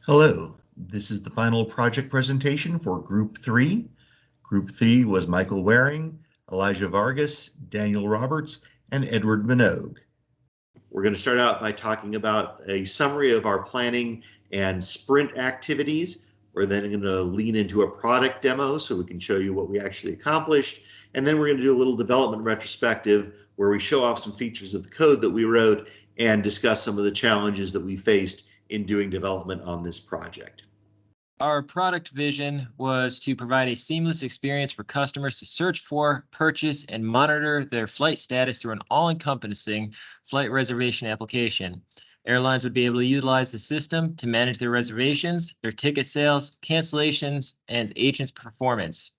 Hello, this is the final project presentation for Group 3. Group 3 was Michael Waring, Elijah Vargas, Daniel Roberts, and Edward Monogue. We're going to start out by talking about a summary of our planning and sprint activities. We're then going to lean into a product demo so we can show you what we actually accomplished. And then we're going to do a little development retrospective where we show off some features of the code that we wrote and discuss some of the challenges that we faced in doing development on this project. Our product vision was to provide a seamless experience for customers to search for, purchase, and monitor their flight status through an all-encompassing flight reservation application. Airlines would be able to utilize the system to manage their reservations, their ticket sales, cancellations, and agents' performance.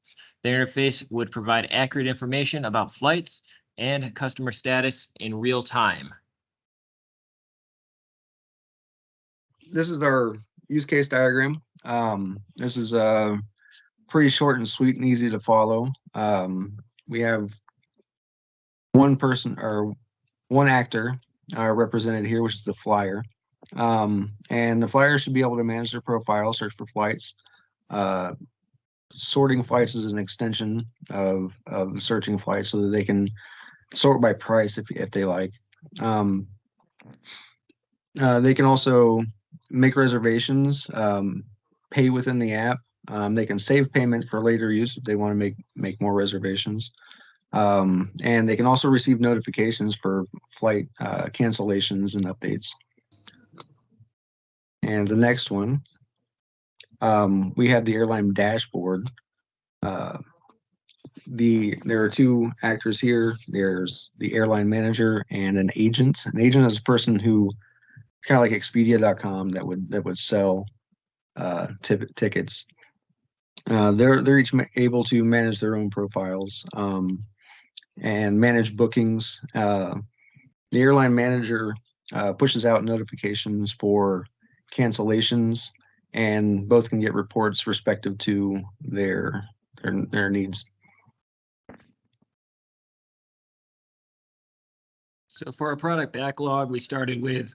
The interface would provide accurate information about flights and customer status in real time. This is our use case diagram. This is pretty short and sweet and easy to follow. We have one person or one actor represented here, which is the flyer. And the flyer should be able to manage their profile, search for flights. Sorting flights is an extension of searching flights so that they can sort by price if they like. They can also make reservations, pay within the app. They can save payment for later use if they want to make more reservations. And they can also receive notifications for flight cancellations and updates. And the next one, we have the airline dashboard. There are two actors here. There's the airline manager and an agent. An agent is a person who, kind of like Expedia.com, that would sell tickets. They're each able to manage their own profiles and manage bookings. The airline manager pushes out notifications for cancellations, and both can get reports respective to their needs. So for our product backlog, we started with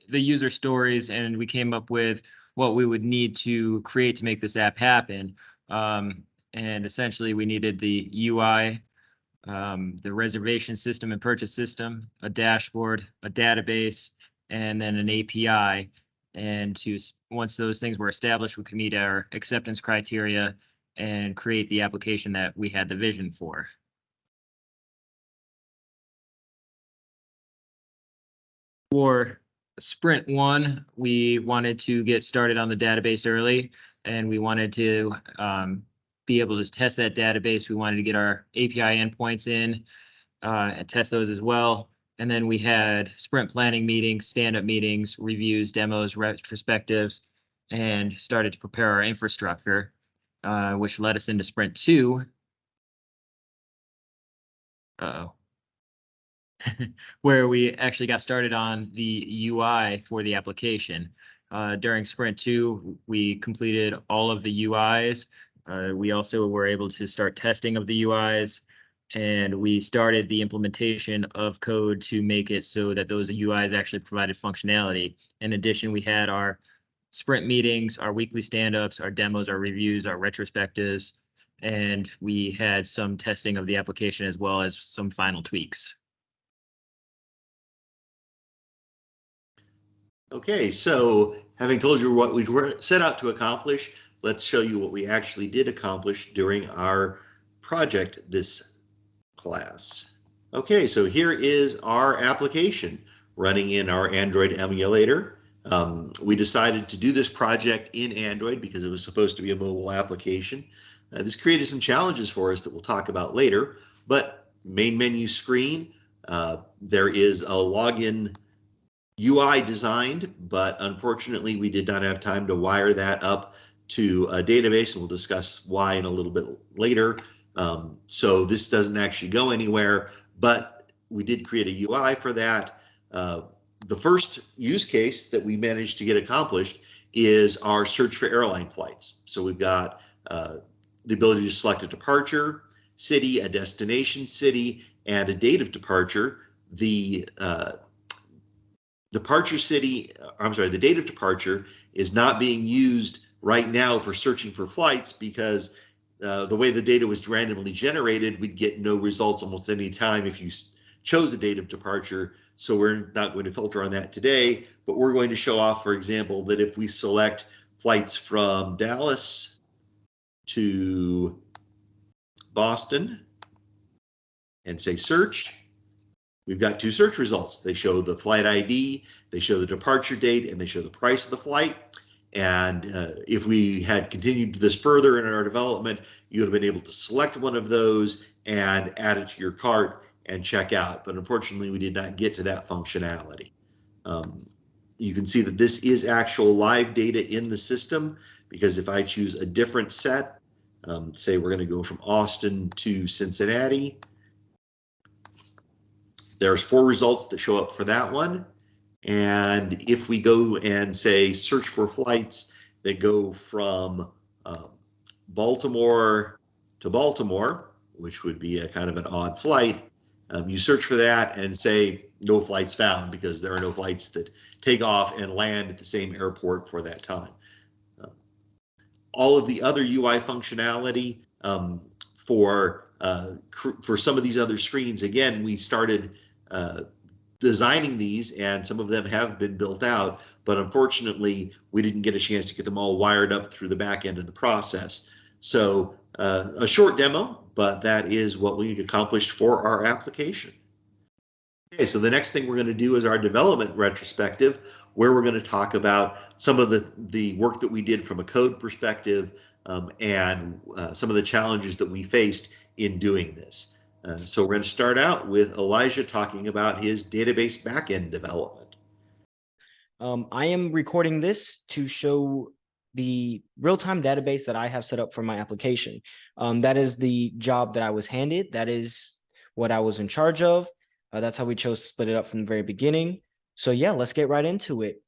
the user stories, and we came up with what we would need to create to make this app happen. And essentially, we needed the UI, the reservation system and purchase system, a dashboard, a database, and then an API. And once those things were established, we could meet our acceptance criteria and create the application that we had the vision for. For Sprint 1, we wanted to get started on the database early, and we wanted to be able to test that database. We wanted to get our API endpoints in and test those as well. And then we had sprint planning meetings, stand-up meetings, reviews, demos, retrospectives, and started to prepare our infrastructure, which led us into Sprint 2. Where we actually got started on the UI for the application. During Sprint 2, we completed all of the UIs. We also were able to start testing of the UIs, and we started the implementation of code to make it so that those UIs actually provided functionality. In addition, we had our sprint meetings, our weekly stand-ups, our demos, our reviews, our retrospectives, and we had some testing of the application as well as some final tweaks. Okay, so having told you what we set out to accomplish, let's show you what we actually did accomplish during our project this class. Okay, so here is our application running in our Android emulator. We decided to do this project in Android because it was supposed to be a mobile application. This created some challenges for us that we'll talk about later, but main menu screen, there is a login UI designed, but unfortunately we did not have time to wire that up to a database, and we'll discuss why in a little bit later. So this doesn't actually go anywhere, but we did create a UI for that. The first use case that we managed to get accomplished is our search for airline flights. So we've got the ability to select a departure city, a destination city, and a date of departure. The departure city, I'm sorry, the date of departure is not being used right now for searching for flights because the way the data was randomly generated, we'd get no results almost any time if you chose a date of departure. So we're not going to filter on that today, but we're going to show off, for example, that if we select flights from Dallas to Boston and say search, we've got two search results. They show the flight ID, they show the departure date, and they show the price of the flight. And if we had continued this further in our development, you would have been able to select one of those and add it to your cart and check out. But unfortunately, we did not get to that functionality. You can see that this is actual live data in the system, because if I choose a different set, say we're going to go from Austin to Cincinnati, there's 4 results that show up for that one. And if we go and say search for flights that go from Baltimore to Baltimore, which would be a kind of an odd flight, you search for that and say no flights found, because there are no flights that take off and land at the same airport for that time. All of the other UI functionality for some of these other screens, again, we started designing these, and some of them have been built out, but unfortunately we didn't get a chance to get them all wired up through the back end of the process. So a short demo, but that is what we accomplished for our application. Okay, so the next thing we're going to do is our development retrospective, where we're going to talk about some of the work that we did from a code perspective, and some of the challenges that we faced in doing this. So we're going to start out with Elijah talking about his database backend development. I am recording this to show the real-time database that I have set up for my application. That is the job that I was handed. That is what I was in charge of. That's how we chose to split it up from the very beginning. So yeah, let's get right into it.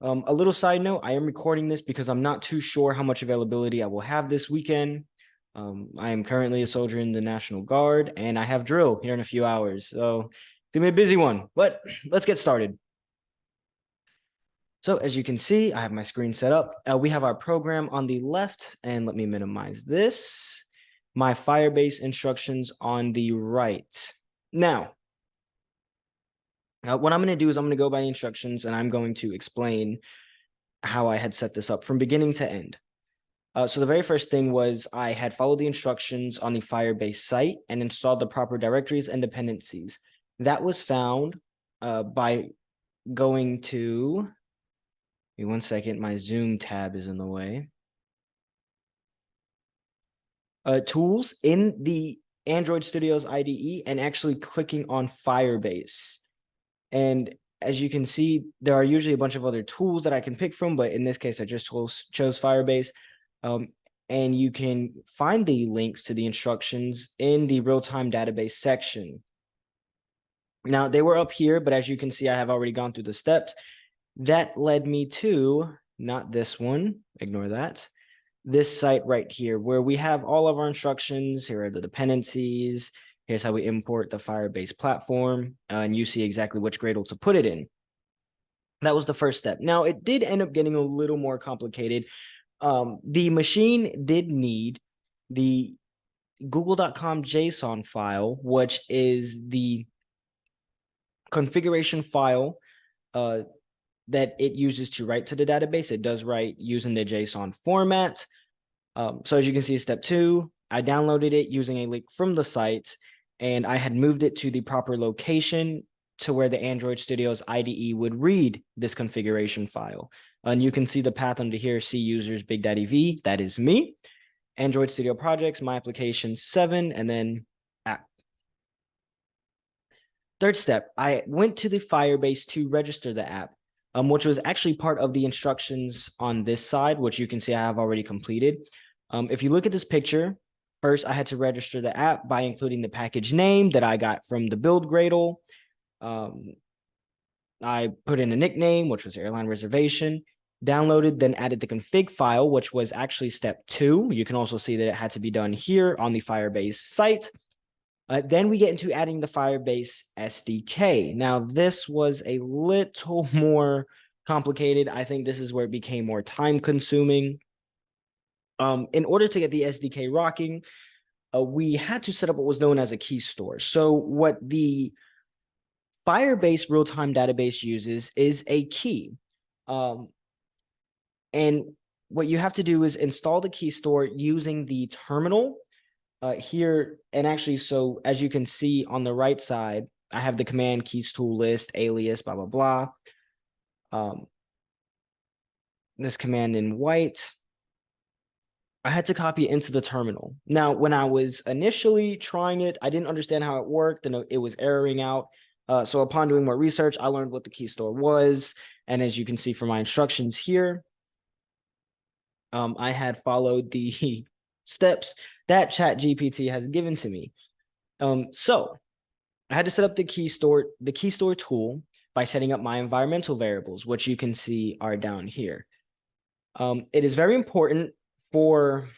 A little side note, I am recording this because I'm not too sure how much availability I will have this weekend. I am currently a soldier in the National Guard, and I have drill here in a few hours. So it's gonna be a busy one, but let's get started. So as you can see, I have my screen set up. We have our program on the left, and let me minimize this. My Firebase instructions on the right. Now, what I'm going to do is I'm going to go by the instructions, and I'm going to explain how I had set this up from beginning to end. So the very first thing was I had followed the instructions on the Firebase site and installed the proper directories and dependencies. That was found by going to, give me 1 second, my Zoom tab is in the way. Tools in the Android Studios IDE and actually clicking on Firebase. And as you can see, there are usually a bunch of other tools that I can pick from, but in this case, I just chose Firebase. And you can find the links to the instructions in the real-time database section. Now, they were up here, but as you can see, I have already gone through the steps. That led me to, not this one, ignore that, this site right here, where we have all of our instructions. Here are the dependencies. Here's how we import the Firebase platform, and you see exactly which Gradle to put it in. That was the first step. Now, it did end up getting a little more complicated. The machine did need the google.com JSON file, which is the configuration file that it uses to write to the database. It does write using the JSON format. So as you can see, step 2, I downloaded it using a link from the site, and I had moved it to the proper location to where the Android Studios IDE would read this configuration file. And you can see the path under here, C users, Big Daddy V, that is me. Android Studio projects, my application 7, and then app. Third step, I went to the Firebase to register the app, which was actually part of the instructions on this side, which you can see I have already completed. If you look at this picture, first I had to register the app by including the package name that I got from the build Gradle. I put in a nickname, which was airline reservation, downloaded, then added the config file, which was actually step 2. You can also see that it had to be done here on the Firebase site. Then we get into adding the Firebase SDK. Now, this was a little more complicated. I think this is where it became more time consuming. In order to get the SDK rocking, we had to set up what was known as a key store. So what the Firebase real-time database uses is a key. And what you have to do is install the key store using the terminal here. And actually, so as you can see on the right side, I have the command keys tool list, alias, blah, blah, blah. This command in white, I had to copy it into the terminal. Now, when I was initially trying it, I didn't understand how it worked and it was erroring out. So upon doing more research, I learned what the key store was. And as you can see from my instructions here, I had followed the steps that ChatGPT has given to me. So I had to set up the key store tool by setting up my environmental variables, which you can see are down here. It is very important for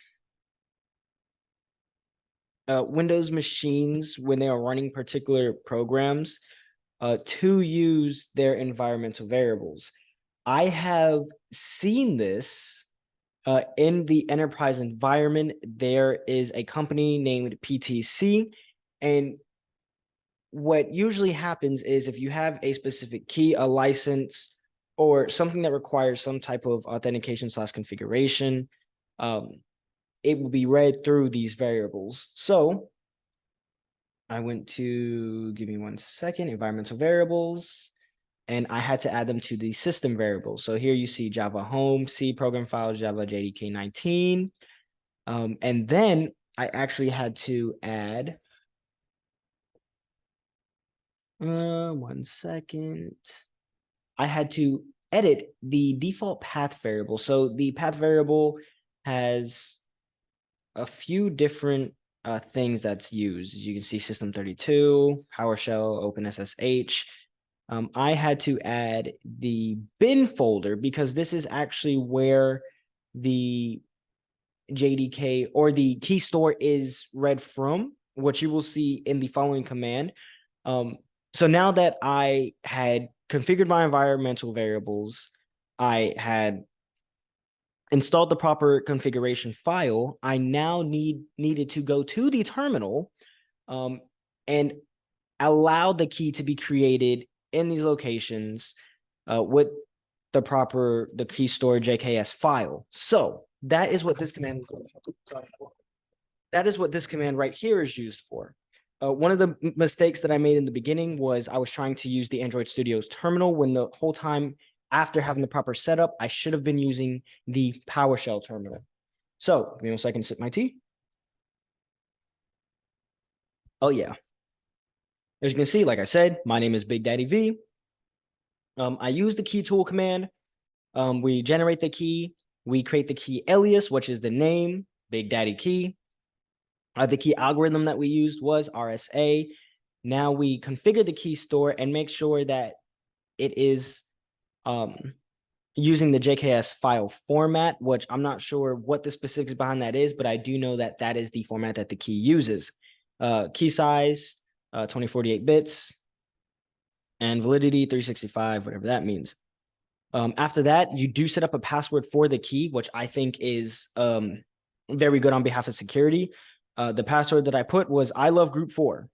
Windows machines when they are running particular programs to use their environmental variables. I have seen this in the enterprise environment. There is a company named PTC, and what usually happens is if you have a specific key, a license, or something that requires some type of authentication / configuration, it will be read through these variables. So I went to, give me 1 second, environmental variables, and I had to add them to the system variables. So here you see Java home, C program files, Java JDK 19. And then I actually had to add, 1 second. I had to edit the default path variable. So the path variable has a few different things that's used. As you can see, System32, PowerShell, OpenSSH. I had to add the bin folder because this is actually where the JDK or the key store is read from, which you will see in the following command. So now that I had configured my environmental variables, I had installed the proper configuration file, I now needed to go to the terminal and allow the key to be created in these locations with the key store JKS file. So that is what this command right here is used for. One of the mistakes that I made in the beginning was I was trying to use the Android Studios terminal when the whole time after having the proper setup, I should have been using the PowerShell terminal. So give me 1 second to sip my tea. Oh yeah. As you can see, like I said, my name is Big Daddy V. I use the key tool command. We generate the key. We create the key alias, which is the name, Big Daddy key. The key algorithm that we used was RSA. Now we configure the key store and make sure that it is using the JKS file format, which I'm not sure what the specifics behind that is, but I do know that that is the format that the key uses. Key size, 2048 bits, and validity 365, whatever that means. After that, you do set up a password for the key, which I think is very good on behalf of security. The password that I put was I love group 4.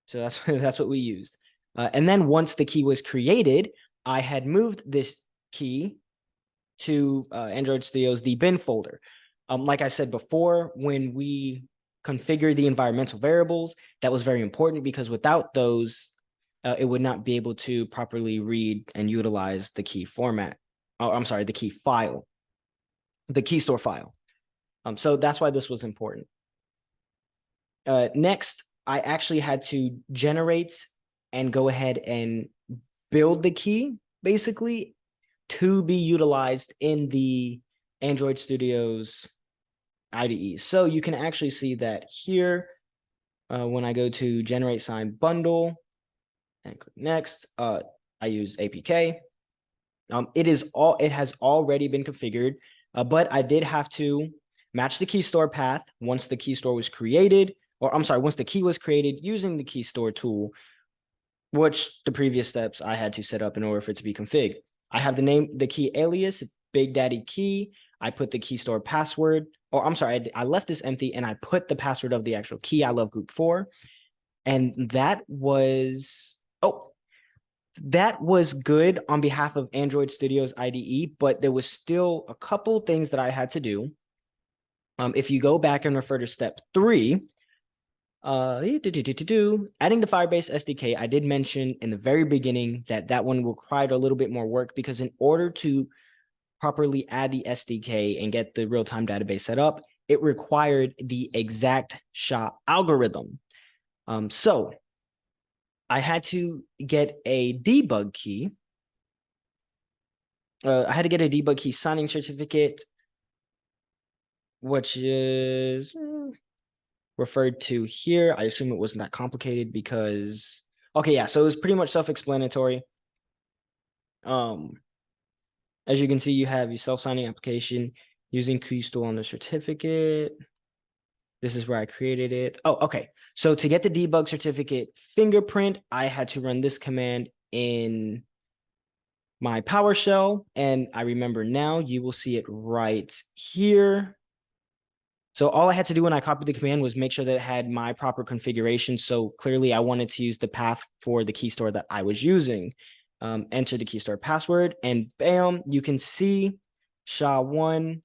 So that's what we used. And then once the key was created, I had moved this key to Android Studios, the bin folder. Like I said before, when we configure the environmental variables, that was very important because without those, it would not be able to properly read and utilize the key format. Oh, I'm sorry, the key file, the key store file. So that's why this was important. Next, I actually had to generate and go ahead and build the key, basically, to be utilized in the Android Studios IDE. So you can actually see that here when I go to generate signed bundle and click next, I use APK. It has already been configured, but I did have to match the key store path once the key store was created, or I'm sorry, once the key was created using the key store tool, which the previous steps I had to set up in order for it to be configured. I have the key alias, Big Daddy key. I put the key store password, or I'm sorry, I left this empty and I put the password of the actual key I love group 4. And that was good on behalf of Android Studios IDE, but there was still a couple things that I had to do. If you go back and refer to step 3, adding the Firebase SDK, I did mention in the very beginning that one required a little bit more work, because in order to properly add the SDK and get the real-time database set up, it required the exact SHA algorithm. So I had to get a debug key. I had to get a debug key signing certificate, which is referred to here. I assume it wasn't that complicated because, okay, yeah, so it was pretty much self-explanatory. As you can see, you have your self-signing application using key store on the certificate. This is where I created it. Oh, okay. So to get the debug certificate fingerprint, I had to run this command in my PowerShell. And I remember now, you will see it right here. So all I had to do when I copied the command was make sure that it had my proper configuration. So clearly I wanted to use the path for the key store that I was using. Enter the key store password, and bam, you can see SHA-1,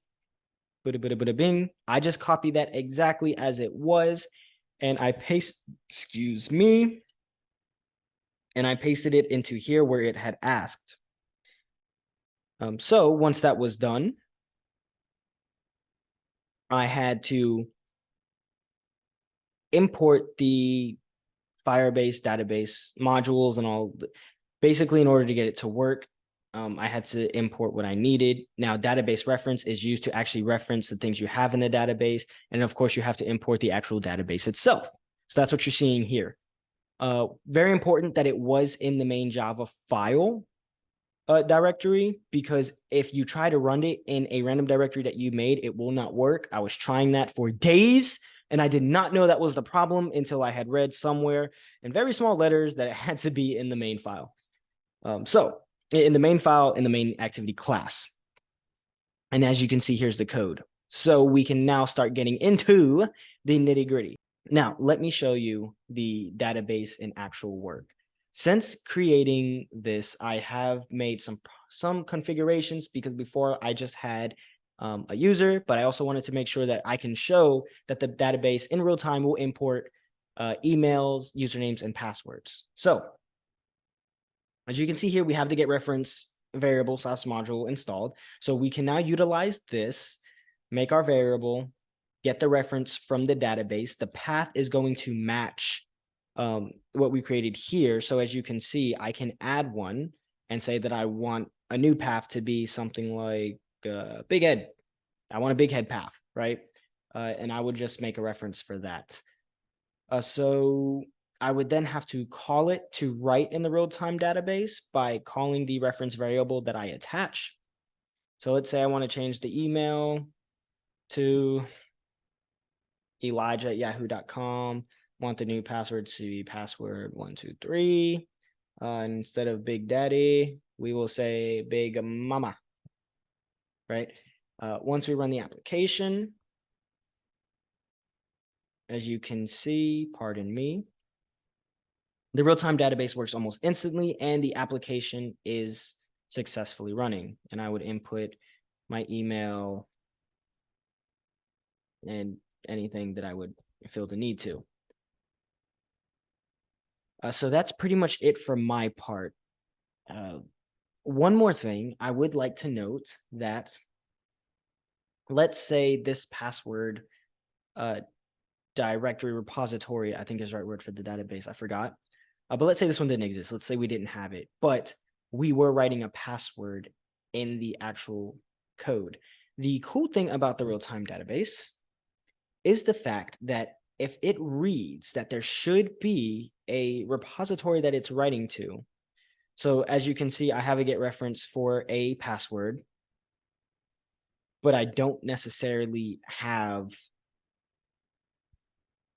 bing. I just copied that exactly as it was, and I and I pasted it into here where it had asked. So once that was done, I had to import the Firebase database modules and all, basically in order to get it to work. I had to import what I needed. Now, database reference is used to actually reference the things you have in the database. And of course, you have to import the actual database itself. So that's what you're seeing here. Very important that it was in the main Java file directory, because if you try to run it in a random directory that you made, it will not work. I was trying that for days, and I did not know that was the problem until I had read somewhere in very small letters that it had to be in the main file. So in the main file, in the main activity class. And as you can see, here's the code. So we can now start getting into the nitty gritty. Now, let me show you the database in actual work. Since creating this, I have made some configurations, because before I just had a user, but I also wanted to make sure that I can show that the database in real time will import emails, usernames, and passwords. So as you can see here, we have the get reference variable / module installed. So we can now utilize this, make our variable, get the reference from the database. The path is going to match what we created here. So as you can see, I can add one and say that I want a new path to be something like big head. I want a big head path, right? And I would just make a reference for that. So I would then have to call it to write in the real-time database by calling the reference variable that I attach. So let's say I want to change the email to elijah@yahoo.com. Want the new password to be password 123. Instead of Big Daddy, we will say Big Mama, right? Once we run the application, as you can see, pardon me, the real-time database works almost instantly, and the application is successfully running. And I would input my email and anything that I would feel the need to. So that's pretty much it for my part. One more thing, I would like to note that, let's say this password directory repository, I think is the right word for the database, I forgot. But let's say this one didn't exist. Let's say we didn't have it, but we were writing a password in the actual code. The cool thing about the real-time database is the fact that if it reads that there should be a repository that it's writing to. So as you can see, I have a get reference for a password, but I don't necessarily have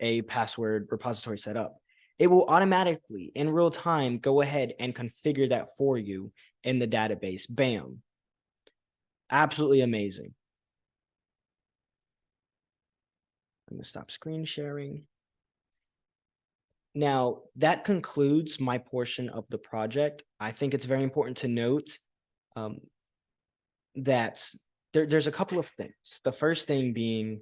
a password repository set up. It will automatically in real time go ahead and configure that for you in the database. Bam. Absolutely amazing. I'm going to stop screen sharing. Now, that concludes my portion of the project. I think it's very important to note that there's a couple of things. The first thing being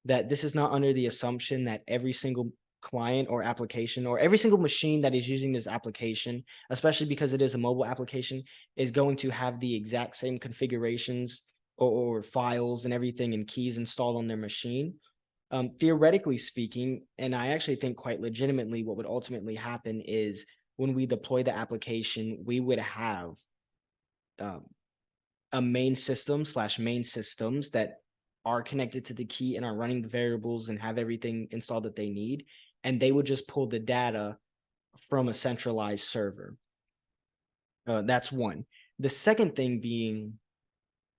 that this is not under the assumption that every single client or application or every single machine that is using this application, especially because it is a mobile application, is going to have the exact same configurations or files and everything and keys installed on their machine. Theoretically speaking, and I actually think quite legitimately, what would ultimately happen is when we deploy the application, we would have a main system / main systems that are connected to the key and are running the variables and have everything installed that they need. And they would just pull the data from a centralized server. That's one. The second thing being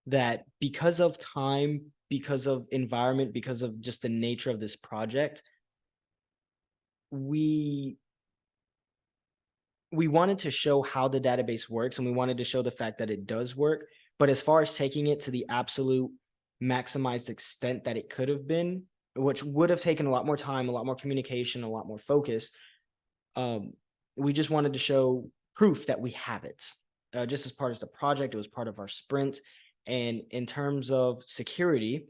that because of time, because of environment, because of just the nature of this project, we wanted to show how the database works, and we wanted to show the fact that it does work. But as far as taking it to the absolute maximized extent that it could have been, which would have taken a lot more time, a lot more communication, a lot more focus, we just wanted to show proof that we have it. Just as part of the project, it was part of our sprint. And in terms of security,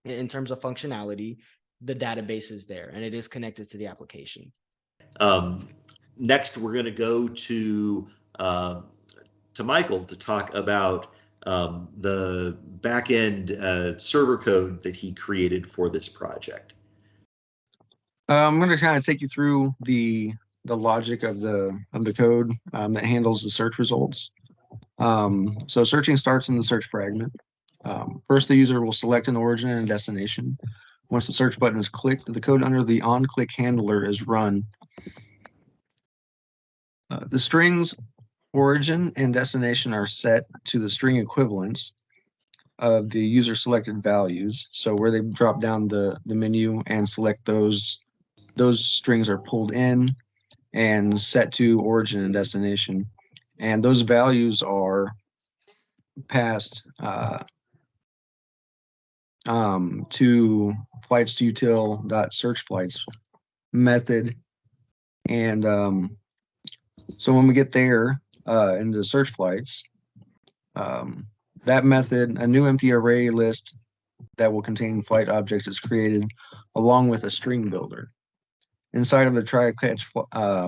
in terms of functionality, the database is there and it is connected to the application. Next, we're going to go to Michael to talk about the back-end server code that he created for this project. I'm going to kind of take you through the logic of the code that handles the search results. So searching starts in the search fragment. First, the user will select an origin and destination. Once the search button is clicked, the code under the on-click handler is run. The strings origin and destination are set to the string equivalents of the user selected values. So where they drop down the menu and select those strings are pulled in and set to origin and destination. And those values are passed to flights.util.searchFlights method. And so when we get there into search flights, that method, a new empty array list that will contain flight objects is created along with a string builder. Inside of the try catch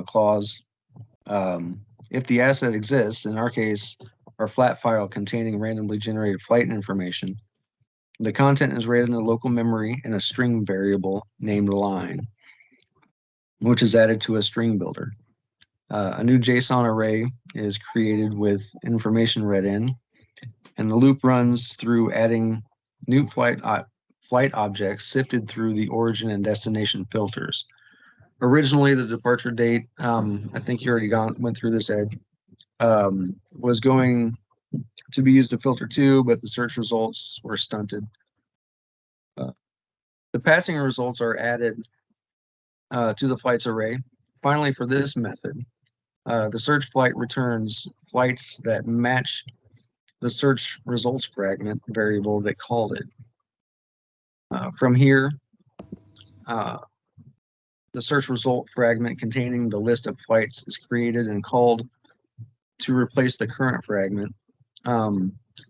clause, if the asset exists, in our case, our flat file containing randomly generated flight information, the content is read in the local memory in a string variable named line, which is added to a string builder. A new JSON array is created with information read in, and the loop runs through adding new flight objects sifted through the origin and destination filters. Originally, the departure date, I think you already went through this, Ed, was going to be used to filter too, but the search results were stunted. The passing results are added to the flights array. Finally, for this method, the search flight returns flights that match the search results fragment variable that called it. From here, the search result fragment containing the list of flights is created and called to replace the current fragment.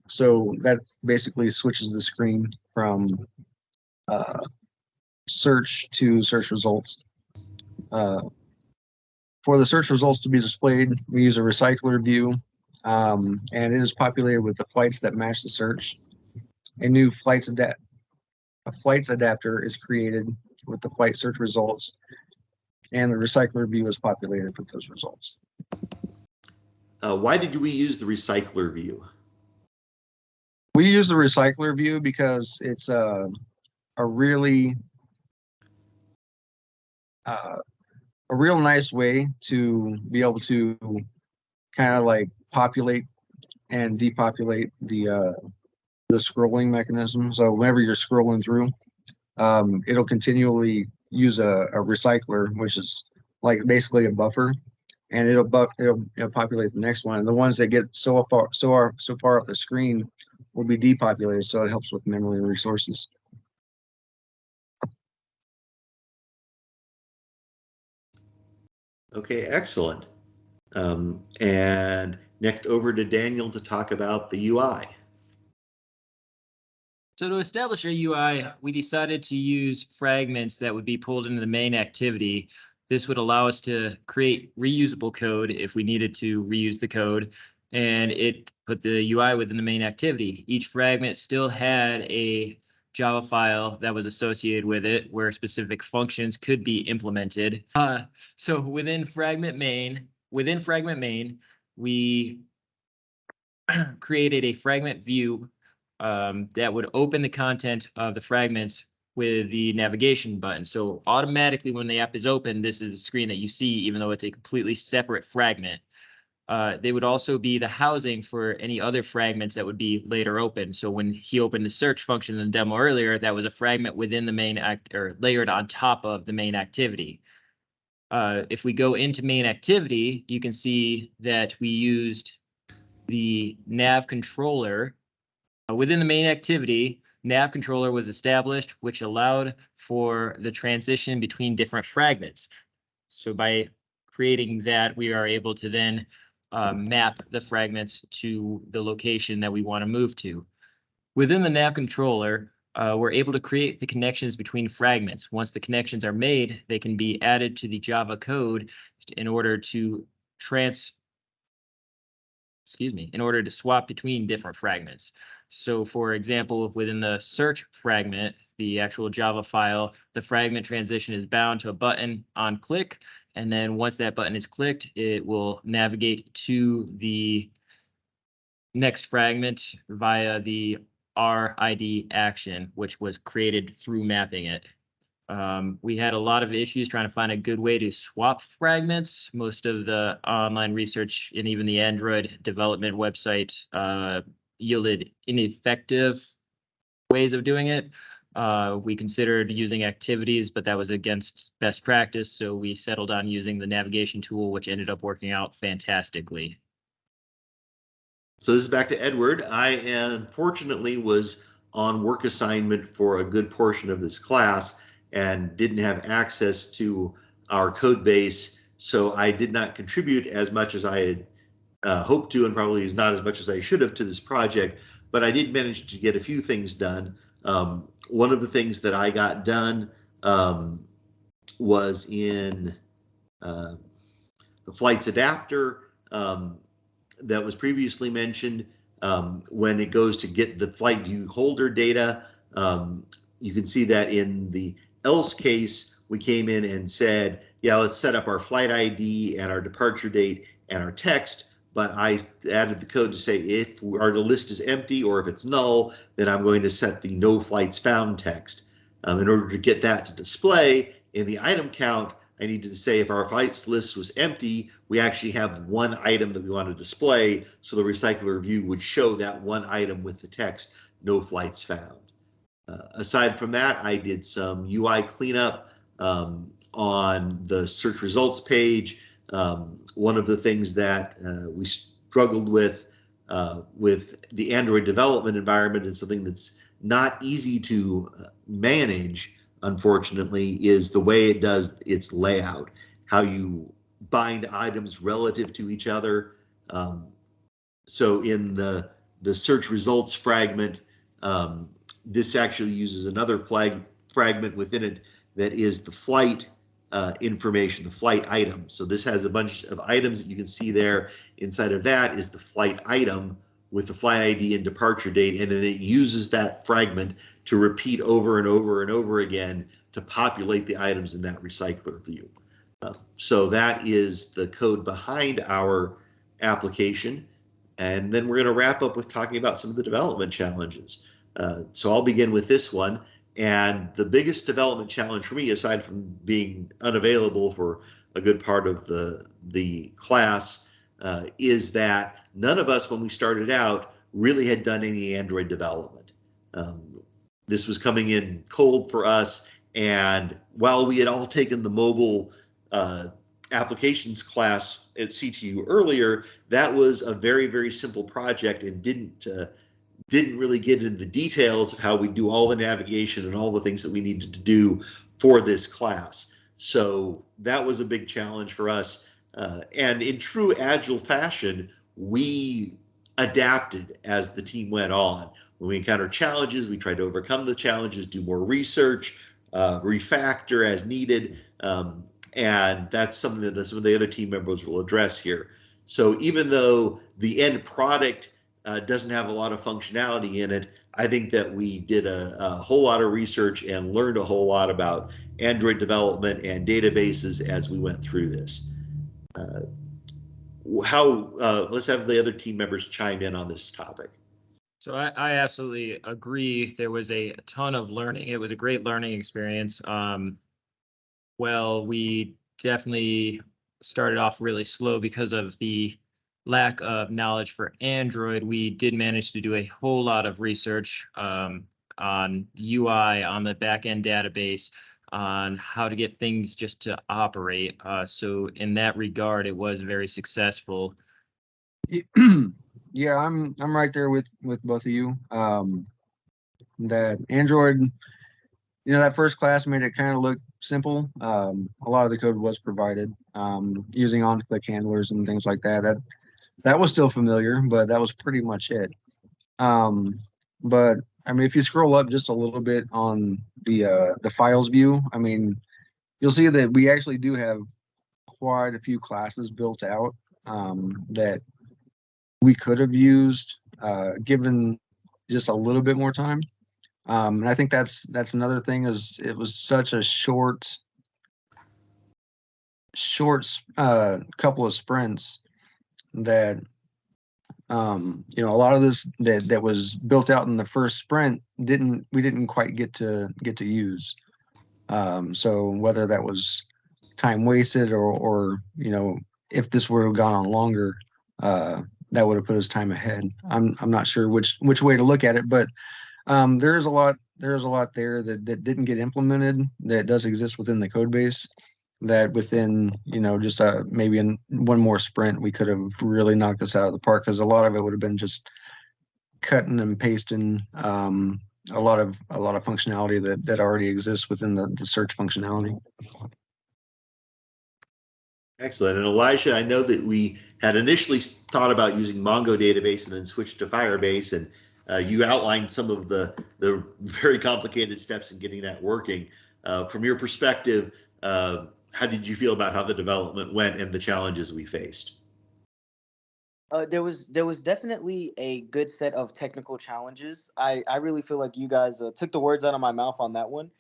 So that basically switches the screen from search to search results. For the search results to be displayed, we use a recycler view, and it is populated with the flights that match the search. A new flights adapter is created with the flight search results, and the recycler view is populated with those results. Why did we use the recycler view? We use the recycler view because it's a really a real nice way to be able to kind of like populate and depopulate the scrolling mechanism. So whenever you're scrolling through, it'll continually use a recycler, which is like basically a buffer, and it'll populate the next one. And the ones that get so far off the screen will be depopulated, so it helps with memory resources. Okay, excellent. And next over to Daniel to talk about the UI. So to establish our UI, we decided to use fragments that would be pulled into the main activity. This would allow us to create reusable code if we needed to reuse the code, and it put the UI within the main activity. Each fragment still had a Java file that was associated with it where specific functions could be implemented. So within fragment main, we created a fragment view that would open the content of the fragments with the navigation button. So automatically when the app is open, this is a screen that you see, even though it's a completely separate fragment. They would also be the housing for any other fragments that would be later open. So when he opened the search function in the demo earlier, that was a fragment within the main act or layered on top of the main activity. If we go into main activity, you can see that we used the nav controller. Within the main activity, nav controller was established, which allowed for the transition between different fragments. So by creating that, we are able to then map the fragments to the location that we want to move to. Within the nav controller, we're able to create the connections between fragments. Once the connections are made, they can be added to the Java code in order to swap between different fragments. So for example, within the search fragment, the actual Java file, the fragment transition is bound to a button on click. And then once that button is clicked, it will navigate to the next fragment via the RID action, which was created through mapping it. We had a lot of issues trying to find a good way to swap fragments. Most of the online research and even the Android development website yielded ineffective ways of doing it. We considered using activities, but that was against best practice. So we settled on using the navigation tool, which ended up working out fantastically. So this is back to Edward. I unfortunately was on work assignment for a good portion of this class and didn't have access to our code base, so I did not contribute as much as I had hoped to, and probably is not as much as I should have to this project, but I did manage to get a few things done. One of the things that I got done was in the flights adapter that was previously mentioned. When it goes to get the flight view holder data, you can see that in the else case, we came in and said, yeah, let's set up our flight ID and our departure date and our text. But I added the code to say if the list is empty or if it's null, then I'm going to set the no flights found text. In order to get that to display in the item count, I needed to say if our flights list was empty, we actually have one item that we want to display, so the recycler view would show that one item with the text, no flights found. Aside from that, I did some UI cleanup on the search results page. One of the things that we struggled with the Android development environment and something that's not easy to manage, unfortunately, is the way it does its layout, how you bind items relative to each other. So in the search results fragment, this actually uses another fragment within it that is the flight information, the flight item. So this has a bunch of items that you can see there. Inside of that is the flight item with the flight ID and departure date, and then it uses that fragment to repeat over and over and over again to populate the items in that recycler view. So that is the code behind our application. And then we're going to wrap up with talking about some of the development challenges. So I'll begin with this one. And the biggest development challenge for me, aside from being unavailable for a good part of the class, is that none of us, when we started out, really had done any Android development. This was coming in cold for us, And while we had all taken the mobile applications class at CTU earlier, that was a very, very simple project and didn't really get into the details of how we do all the navigation and all the things that we needed to do for this class. So that was a big challenge for us. And in true Agile fashion, we adapted as the team went on. When we encountered challenges, we tried to overcome the challenges, do more research, refactor as needed. And that's something that some of the other team members will address here. So even though the end product doesn't have a lot of functionality in it, I think that we did a whole lot of research and learned a whole lot about Android development and databases as we went through this. Let's have the other team members chime in on this topic. So I absolutely agree. There was a ton of learning. It was a great learning experience. Well, we definitely started off really slow because of the lack of knowledge for Android. We did manage to do a whole lot of research on UI, on the backend database, on how to get things just to operate. So in that regard, it was very successful. Yeah, I'm right there with both of you. That Android, that first class made it kind of look simple. A lot of the code was provided using on-click handlers and things like that. That was still familiar, but that was pretty much it. But I mean, if you scroll up just a little bit on the files view, I mean, you'll see that we actually do have quite a few classes built out that we could have used given just a little bit more time. And I think that's another thing is it was such a short couple of sprints that a lot of this that was built out in the first sprint we didn't quite get to use. So whether that was time wasted or if this would have gone on longer, that would have put us time ahead. I'm not sure which way to look at it, but there's a lot there that didn't get implemented that does exist within the code base that within just maybe in one more sprint we could have really knocked this out of the park, because a lot of it would have been just cutting and pasting a lot of functionality that already exists within the search functionality. Excellent. And Elijah, I know that we had initially thought about using Mongo database and then switched to Firebase, and you outlined some of the very complicated steps in getting that working. From your perspective, how did you feel about how the development went and the challenges we faced? There was definitely a good set of technical challenges. I really feel like you guys took the words out of my mouth on that one.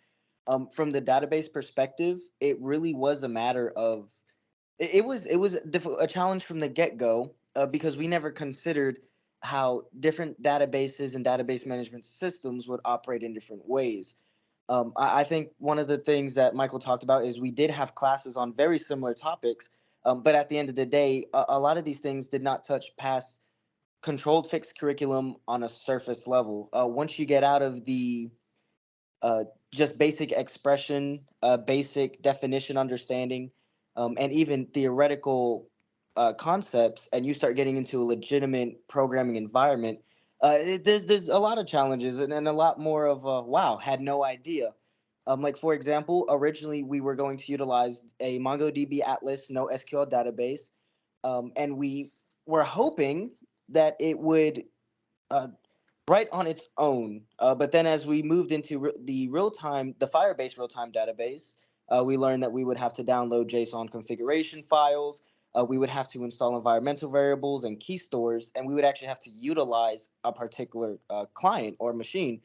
From the database perspective, it really was a matter of it was a challenge from the get-go, because we never considered how different databases and database management systems would operate in different ways. I think one of the things that Michael talked about is we did have classes on very similar topics, but at the end of the day, a lot of these things did not touch past controlled fixed curriculum on a surface level. Once you get out of the uh, just basic expression, basic definition understanding, and even theoretical concepts, and you start getting into a legitimate programming environment, there's a lot of challenges and a lot more of wow, had no idea. Like for example, originally we were going to utilize a MongoDB Atlas NoSQL database, and we were hoping that it would uh, right on its own. But then as we moved into the Firebase real-time database, we learned that we would have to download JSON configuration files. We would have to install environmental variables and key stores, and we would actually have to utilize a particular client or machine.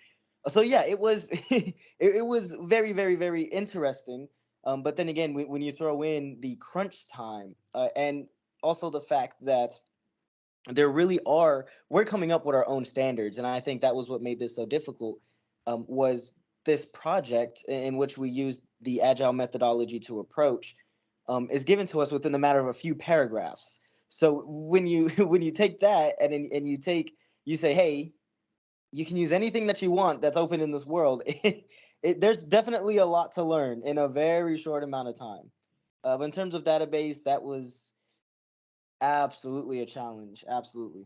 So yeah, it was it was very, very, very interesting. But then again, when you throw in the crunch time and also the fact that we're coming up with our own standards, and I think that was what made this so difficult. Was this project in which we used the agile methodology to approach is given to us within the matter of a few paragraphs. So when you when you take that and you say, hey, you can use anything that you want that's open in this world. There's definitely a lot to learn in a very short amount of time. But in terms of database, that was absolutely a challenge. Absolutely.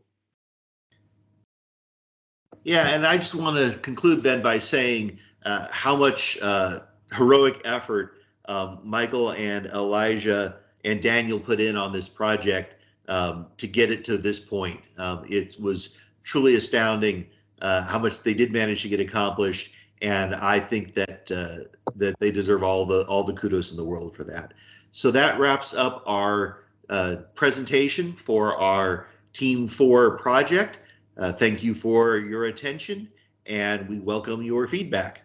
Yeah, and I just want to conclude then by saying how much heroic effort Michael and Elijah and Daniel put in on this project to get it to this point. It was truly astounding how much they did manage to get accomplished, and I think that that they deserve all the kudos in the world for that. So that wraps up our presentation for our Team 4 project. Thank you for your attention, and we welcome your feedback.